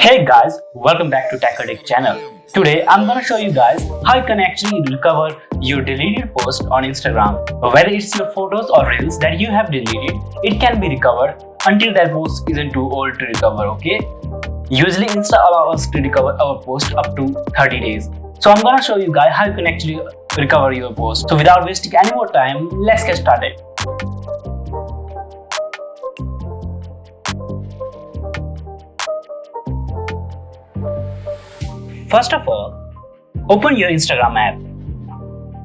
Hey guys, welcome back to Tech Addict channel. Today I'm gonna show you guys how you can actually recover your deleted post on Instagram. Whether it's your photos or reels that you have deleted, it can be recovered until that post isn't too old to recover, okay? Usually Insta allows us to recover our post up to 30 days. So I'm gonna show you guys how you can actually recover your post. So without wasting any more time, let's get started. First of all, open your Instagram app.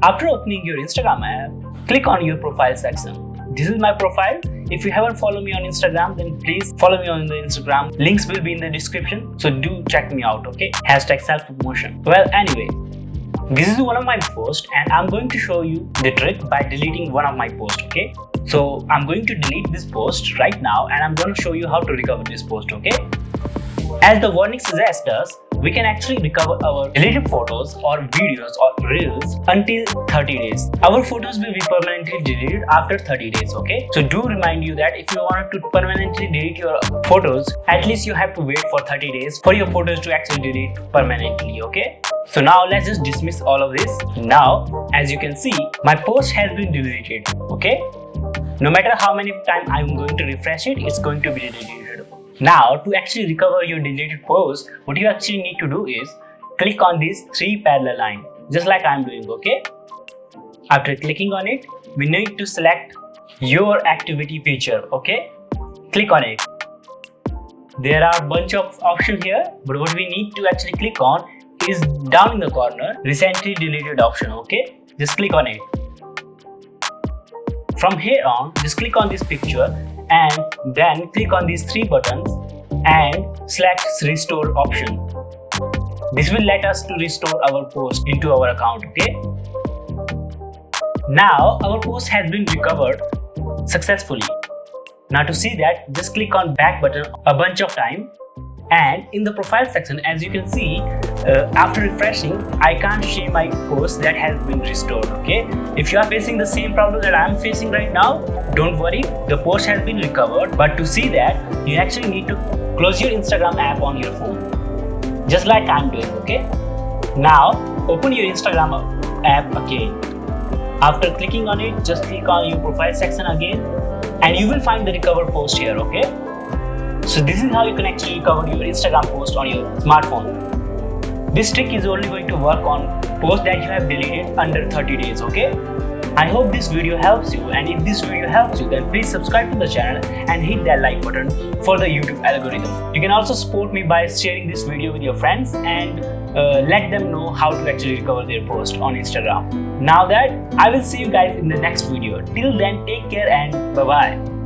After opening your Instagram app, click on your profile section. This is my profile. If you haven't followed me on Instagram, then please follow me on the Instagram. Links will be in the description, so do check me out, okay? Hashtag self-promotion. Well, anyway, this is one of my posts and I'm going to show you the trick by deleting one of my posts, okay? So I'm going to delete this post right now and I'm going to show you how to recover this post, okay? As the warning suggests us, we can actually recover our deleted photos or videos or reels until 30 days. Our photos will be permanently deleted after 30 days, okay? So do remind you that if you want to permanently delete your photos, at least you have to wait for 30 days for your photos to actually delete permanently, okay? So now let's just dismiss all of this. Now, as you can see, my post has been deleted, okay? No matter how many times I'm going to refresh it, it's going to be deleted. Now, to actually recover your deleted post, what you actually need to do is click on these three parallel lines, just like I'm doing, okay? After clicking on it, we need to select your activity feature, okay? Click on it. There are a bunch of options here, but what we need to actually click on is down in the corner, recently deleted option, okay? Just click on it. From here on, just click on this picture and then click on these three buttons and select restore option. This will let us to restore our post into our account, okay? Now our post has been recovered successfully. Now to see that, just click on back button a bunch of time, and in the profile section, as you can see, after refreshing, I can't see my post that has been restored, okay? If you are facing the same problem that I am facing right now, don't worry, the post has been recovered. But to see that, you actually need to close your Instagram app on your phone, just like I'm doing, okay? Now open your Instagram app again. After clicking on it, just click on your profile section again and you will find the recover post here, okay? So this is how you can actually recover your Instagram post on your smartphone. This trick is only going to work on posts that you have deleted under 30 days, okay? I hope this video helps you, and if this video helps you, then please subscribe to the channel and hit that like button for the YouTube algorithm. You can also support me by sharing this video with your friends and let them know how to actually recover their post on Instagram. Now that, I will see you guys in the next video. Till then, take care and bye-bye.